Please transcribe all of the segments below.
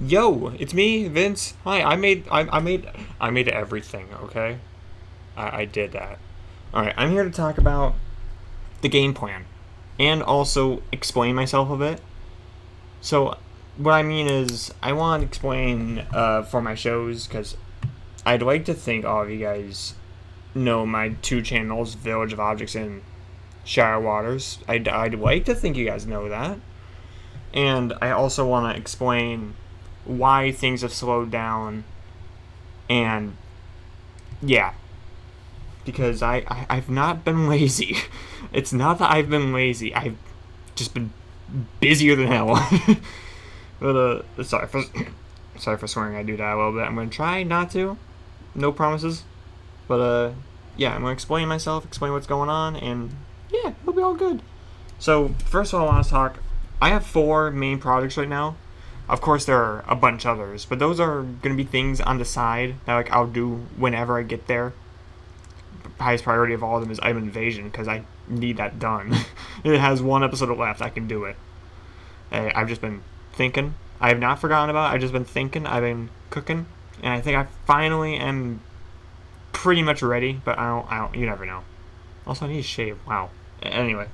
Yo, it's me, Vince. Hi, I made everything. Okay, I did that. All right, I'm here to talk about the game plan, and also explain myself a bit. So, what I mean is, I want to explain for my shows because I'd like to think all of you guys know my two channels, Village of Objects and Shower Waters. I'd like to think you guys know that, and I also want to explain why things have slowed down and yeah, because I've not been lazy. It's not that I've been lazy. I've just been busier than hell. But sorry for swearing. I do that a little bit. I'm gonna try not to. No promises. But yeah, I'm gonna explain myself, explain what's going on, and yeah, it'll be all good. So first of all, I want to talk. I have four main projects right now. Of course, there are a bunch others, but those are gonna be things on the side that like I'll do whenever I get there. Highest priority of all of them is Item Invasion because I need that done. It has one episode left. I can do it. I've just been thinking. I have not forgotten about it. I've just been thinking. I've been cooking, and I think I finally am pretty much ready. But I don't. You never know. Also, I need to shave. Wow. Anyway,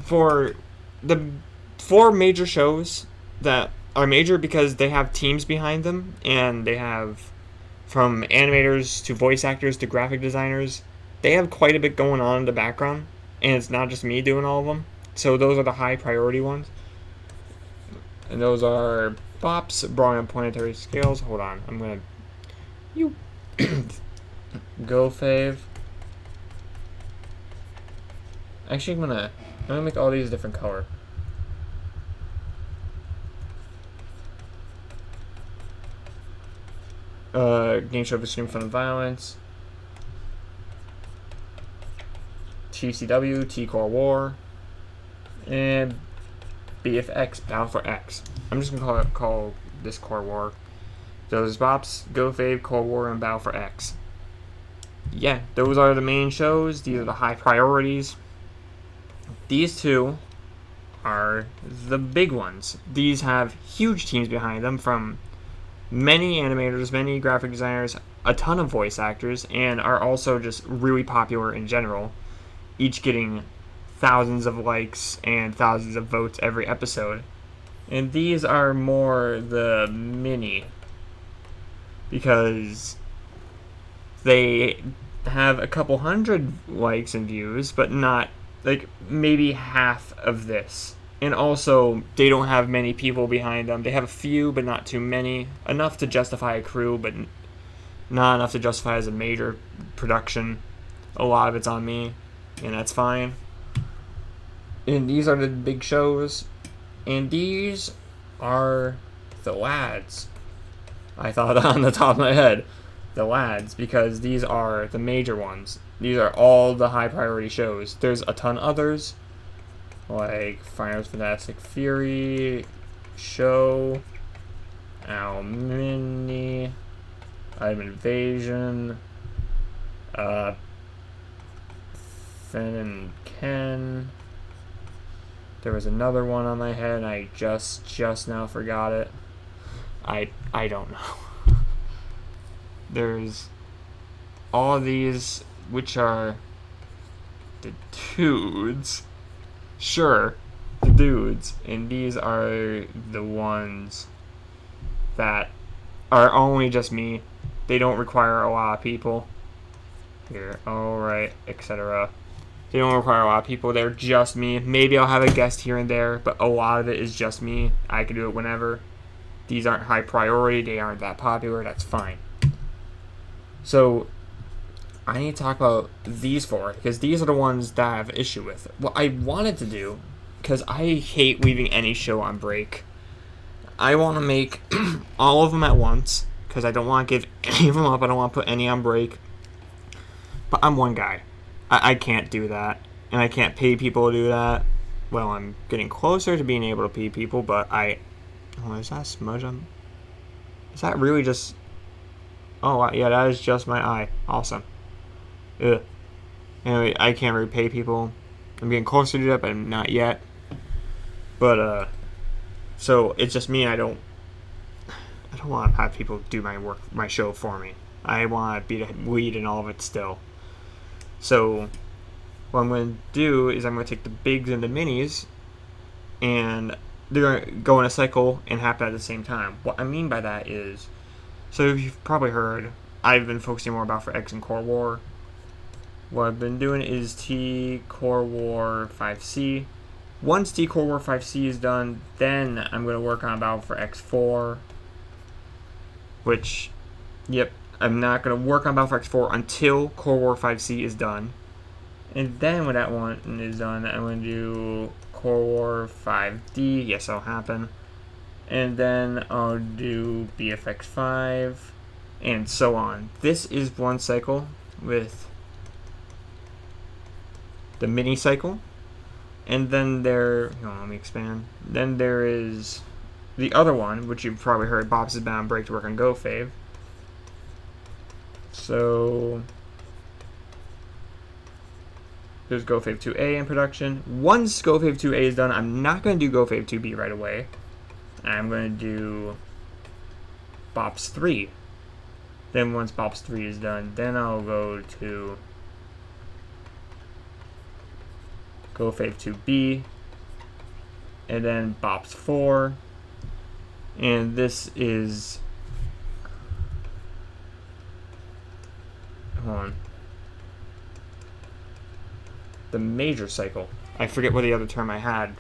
for the four major shows that are major because they have teams behind them and they have from animators to voice actors to graphic designers. They have quite a bit going on in the background, and it's not just me doing all of them. So those are the high priority ones, and those are Bops, Brawling on Planetary Scales. Hold on, I'm gonna you go fave. Actually, I'm gonna make all these different color. Game show of extreme fun and violence. TCW, T Core War, and BFX, Battle for X. I'm just gonna call this Core War. Those Bops, Go Fave, Core War, and Battle for X. Yeah, those are the main shows. These are the high priorities. These two are the big ones. These have huge teams behind them from many animators, many graphic designers, a ton of voice actors, and are also just really popular in general, each getting thousands of likes and thousands of votes every episode. And these are more the mini because they have a couple hundred likes and views, but not like maybe half of this. And also, they don't have many people behind them. They have a few, but not too many. Enough to justify a crew, but not enough to justify as a major production. A lot of it's on me, and that's fine. And these are the big shows. And these are the lads. I thought on the top of my head. The lads, because these are the major ones. These are all the high priority shows. There's a ton others, like Final Fantastic Fury, Show, Owl Mini, Item Invasion, Finn and Ken. There was another one on my head, and I just now forgot it. I don't know. There's all of these, which are the dudes. Sure, the dudes. And these are the ones that are only just me. They don't require a lot of people. Here, alright, etc. They don't require a lot of people. They're just me. Maybe I'll have a guest here and there, but a lot of it is just me. I can do it whenever. These aren't high priority. They aren't that popular. That's fine. So, I need to talk about these four, because these are the ones that I have issue with. What I wanted to do, because I hate leaving any show on break, I want to make all of them at once, because I don't want to give any of them up. I don't want to put any on break. But I'm one guy. I can't do that, and I can't pay people to do that. Well, I'm getting closer to being able to pay people, but Oh, is that a smudge on... Is that really just... Oh, yeah, that is just my eye. Awesome. Ugh. Anyway, I can't really pay people. I'm getting closer to that, but I'm not yet. But, so, it's just me, and I don't don't want to have people do my show for me. I want to be the lead in all of it still. So what I'm going to do is I'm going to take the bigs and the minis, and they're going to go in a cycle and happen at the same time. What I mean by that is, so you've probably heard, I've been focusing more about for X and Core War. What I've been doing is T Core War 5C. Once T Core War 5C is done, then I'm going to work on Battle for X4. Which, yep, I'm not going to work on Battle for X4 until Core War 5C is done. And then when that one is done, I'm going to do Core War 5D. Yes, that'll happen. And then I'll do BFX 5. And so on. This is one cycle with the mini cycle. And then let me expand. Then there is the other one, which you've probably heard, Bob's is bound break to work on Go Fave. So there's Go Fave 2A in production. Once Go Fave 2A is done, I'm not going to do Go Fave 2B right away. I'm going to do Bops 3. Then once Bops 3 is done, then I'll go to Go Fave 2B, and then Bops 4, and this is, hold on, the major cycle. I forget what the other term I had.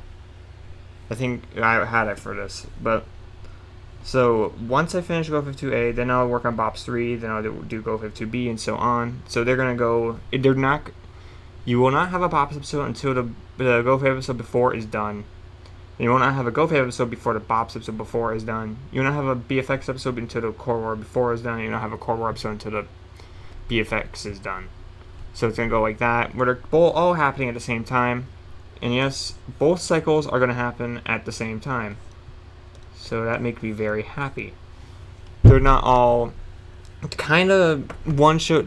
I think I had it for this, but so once I finish Go Fave 2A, then I'll work on Bops 3, then I'll do Go Fave 2B, and so on. So they're gonna go. They're not. You will not have a Bops episode until the Go Fave episode before is done. And you will not have a Go Fave episode before the Bops episode before is done. You will not have a BFX episode until the Core War before is done. You will not have a Core War episode until the BFX is done. So it's going to go like that, where they're both all happening at the same time. And yes, both cycles are going to happen at the same time. So that makes me very happy. They're not all kind of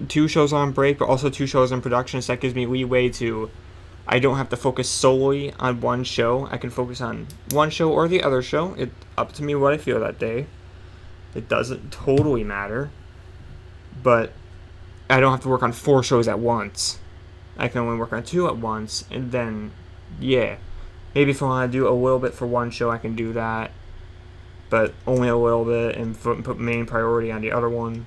two shows on break, but also 2 shows in production. So that gives me leeway to, I don't have to focus solely on one show. I can focus on one show or the other show. It's up to me what I feel that day. It doesn't totally matter. But I don't have to work on 4 shows at once. I can only work on 2 at once. And then, yeah. Maybe if I want to do a little bit for one show, I can do that. But only a little bit, and put main priority on the other one.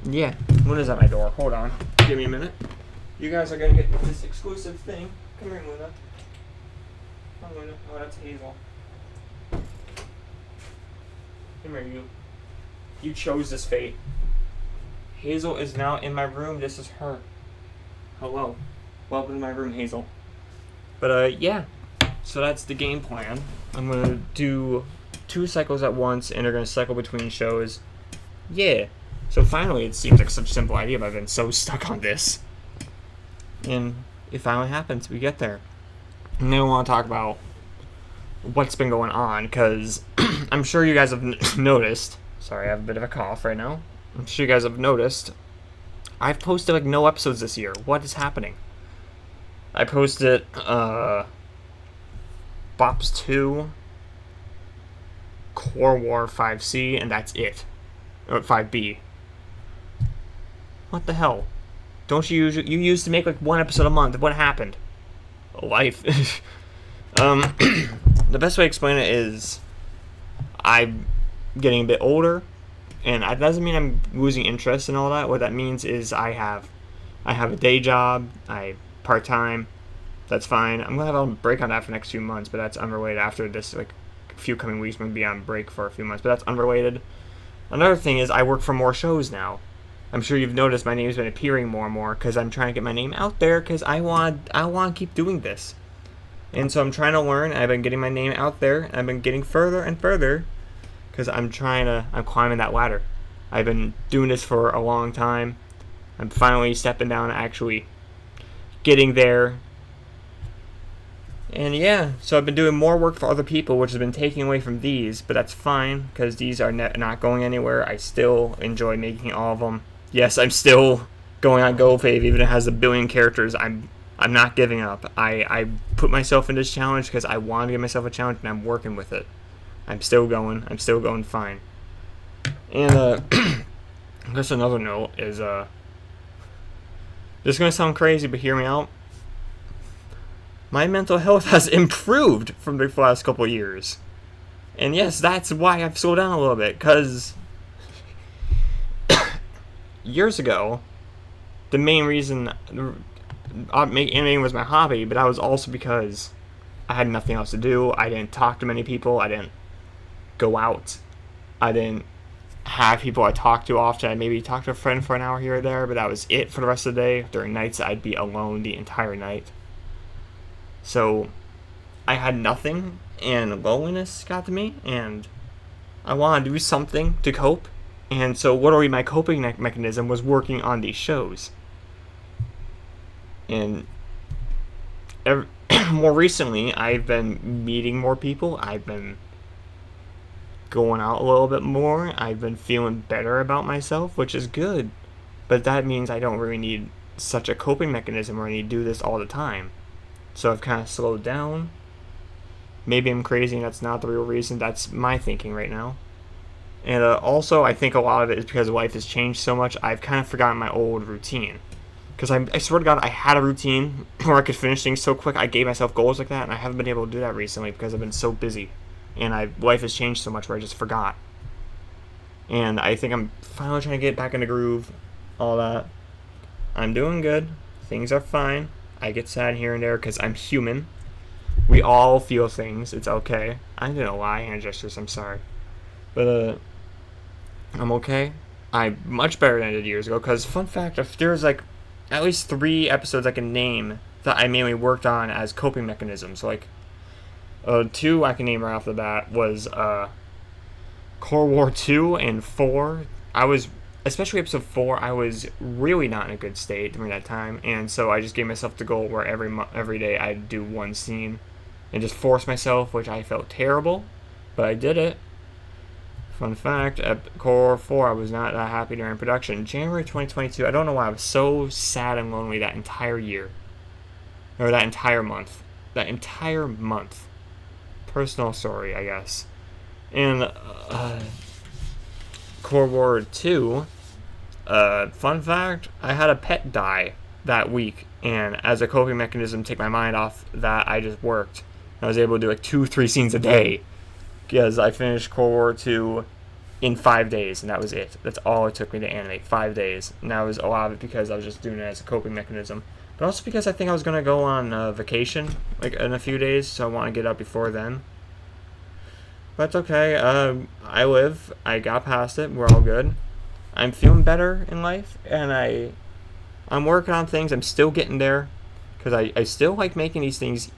Yeah. Luna's at my door. Hold on. Give me a minute. You guys are going to get this exclusive thing. Come here, Luna. Come on, Luna. Oh, that's Hazel. Come here, you. You chose this fate. Hazel is now in my room. This is her. Hello. Welcome to my room, Hazel. But, yeah. So that's the game plan. I'm going to do 2 cycles at once, and they're going to cycle between shows. Yeah. So finally, it seems like such a simple idea, but I've been so stuck on this. And it finally happens. We get there. And then I want to talk about what's been going on, because I'm sure you guys have noticed. Sorry, I have a bit of a cough right now. I'm sure you guys have noticed. I've posted like no episodes this year. What is happening? I posted Bops 2, Core War 5C, and that's it. Or 5B. What the hell? Don't you used to make like 1 episode a month? What happened? Life. The best way to explain it is I'm getting a bit older, and that doesn't mean I'm losing interest in all that. What that means is I have a day job, I part-time. That's fine. I'm gonna have a break on that for the next few months, but that's unrelated. After this, like a few coming weeks, I'm gonna be on break for a few months, but that's unrelated. Another thing is I work for more shows now. I'm sure you've noticed my name's been appearing more and more because I'm trying to get my name out there because I want to keep doing this. And so I'm trying to learn. I've been getting my name out there. And I've been getting further and further because I'm climbing that ladder. I've been doing this for a long time. I'm finally stepping down, actually getting there. And yeah, so I've been doing more work for other people, which has been taking away from these, but that's fine, because these are not going anywhere. I still enjoy making all of them. Yes, I'm still going on GoFave, even if it has 1 billion characters. I'm not giving up. I put myself in this challenge because I want to give myself a challenge, and I'm working with it. I'm still going fine. And I guess another note is this is gonna sound crazy, but hear me out. My mental health has improved from the last couple of years. And yes, that's why I've slowed down a little bit, because years ago, the main reason animating was my hobby, but that was also because I had nothing else to do. I didn't talk to many people. I didn't go out. I didn't have people I talked to often. I maybe talked to a friend for an hour here or there, but that was it for the rest of the day. During nights, I'd be alone the entire night. So I had nothing, and loneliness got to me, and I wanted to do something to cope. And so literally my coping mechanism was working on these shows. And more recently, I've been meeting more people. I've been going out a little bit more. I've been feeling better about myself, which is good. But that means I don't really need such a coping mechanism where I need to do this all the time. So I've kind of slowed down. Maybe I'm crazy and that's not the real reason. That's my thinking right now. And also, I think a lot of it is because life has changed so much, I've kind of forgotten my old routine. Because I swear to God, I had a routine where I could finish things so quick. I gave myself goals like that, and I haven't been able to do that recently because I've been so busy. And life has changed so much where I just forgot. And I think I'm finally trying to get back in the groove, all that. I'm doing good. Things are fine. I get sad here and there because I'm human. We all feel things. It's okay. I didn't lie, hand gestures. I'm sorry. But, I'm okay. I'm much better than I did years ago. Because, fun fact, if there's like at least 3 episodes I can name that I mainly worked on as coping mechanisms. Like, 2 I can name right off the bat was Cold War 2 and 4. I was, especially episode 4, I was really not in a good state during that time. And so I just gave myself the goal where every day I'd do 1 scene. And just force myself, which I felt terrible. But I did it. Fun fact, at Core 4, I was not that happy during production. January 2022, I don't know why, I was so sad and lonely that entire year. Or that entire month. That entire month. Personal story, I guess. And, Core War 2, fun fact, I had a pet die that week. And as a coping mechanism to take my mind off that, I just worked. I was able to do like 2-3 scenes a day. Because I finished Cold War 2 in 5 days, and that was it. That's all it took me to animate, 5 days. And that was a lot of it because I was just doing it as a coping mechanism. But also because I think I was going to go on vacation like in a few days, so I want to get up before then. But it's okay. I live. I got past it. We're all good. I'm feeling better in life, and I'm working on things. I'm still getting there because I still like making these things.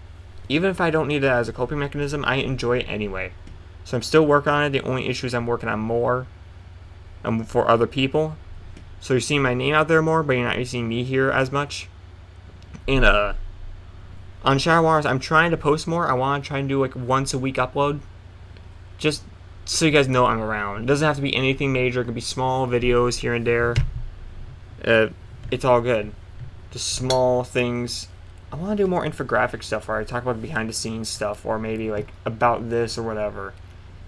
Even if I don't need it as a coping mechanism, I enjoy it anyway. So I'm still working on it. The only issue is I'm working on more for other people. So you're seeing my name out there more, but you're not really seeing me here as much. And on Shadow Wars, I'm trying to post more. I want to try and do like once a week upload. Just so you guys know I'm around. It doesn't have to be anything major. It can be small videos here and there. It's all good. Just small things. I want to do more infographic stuff where I talk about behind the scenes stuff, or maybe like about this or whatever.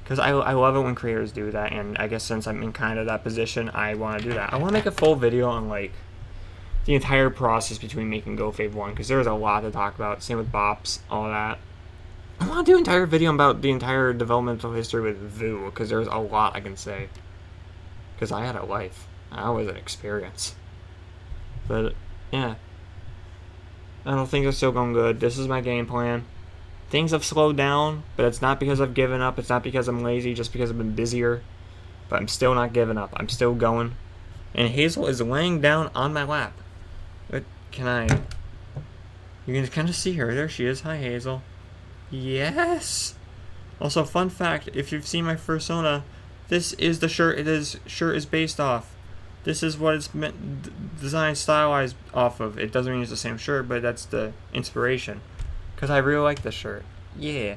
Because I love it when creators do that, and I guess since I'm in kind of that position, I want to do that. I want to make a full video on like the entire process between making GoFave 1, because there's a lot to talk about. Same with Bops, all that. I want to do an entire video about the entire developmental history with Vu, because there's a lot I can say. Because I had a life. I was an experience. But, yeah. I don't think they're still going good. This is my game plan. Things have slowed down, but it's not because I've given up. It's not because I'm lazy, just because I've been busier. But I'm still not giving up. I'm still going. And Hazel is laying down on my lap. But can I... You can kind of see her. There she is. Hi, Hazel. Yes! Also, fun fact, if you've seen my Fursona, this is the shirt shirt is based off. This is what it's meant, designed, stylized off of. It doesn't mean it's the same shirt, but that's the inspiration. Because I really like this shirt. Yeah.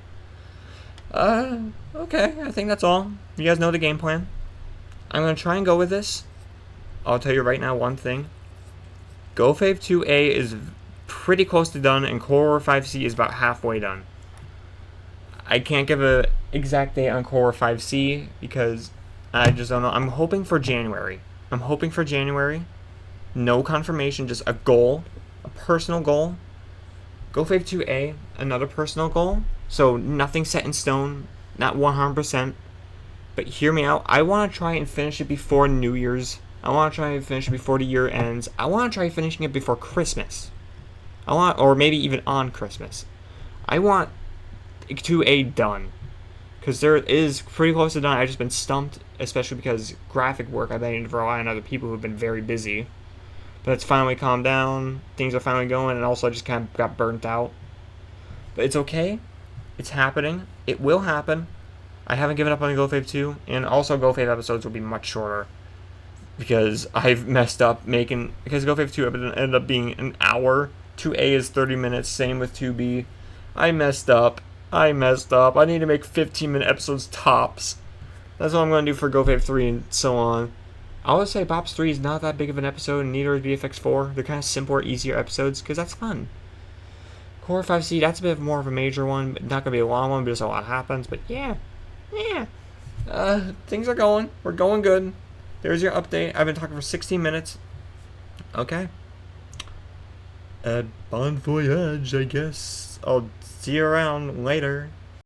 Okay, I think that's all. You guys know the game plan. I'm going to try and go with this. I'll tell you right now one thing. GoFave 2A is pretty close to done, and Core 5C is about halfway done. I can't give an exact date on Core 5C because I just don't know. I'm hoping for January. No confirmation, just a goal, a personal goal. GoFave 2A, another personal goal. So nothing set in stone, not 100%. But hear me out. I want to try and finish it before New Year's. I want to try and finish it before the year ends. I want to try finishing it before Christmas. Or maybe even on Christmas. I want 2A done. Because there is pretty close to done. I've just been stumped, especially because graphic work, I've been needing to rely on other people who've been very busy. But it's finally calmed down. Things are finally going, and also I just kind of got burnt out. But it's okay. It's happening. It will happen. I haven't given up on the GoFave 2, and also GoFave episodes will be much shorter. Because I've messed up because GoFave 2 ended up being an hour. 2A is 30 minutes, same with 2B. I messed up. I need to make 15-minute episodes tops. That's what I'm going to do for GoFave 3 and so on. I would say Bops 3 is not that big of an episode, and neither is BFX 4. They're kind of simpler, easier episodes, because that's fun. Core 5C, that's a bit more of a major one, but not going to be a long one, because a lot happens, but yeah. Things are going. We're going good. There's your update. I've been talking for 16 minutes. Okay. Bon voyage, I guess. I'll see you around later.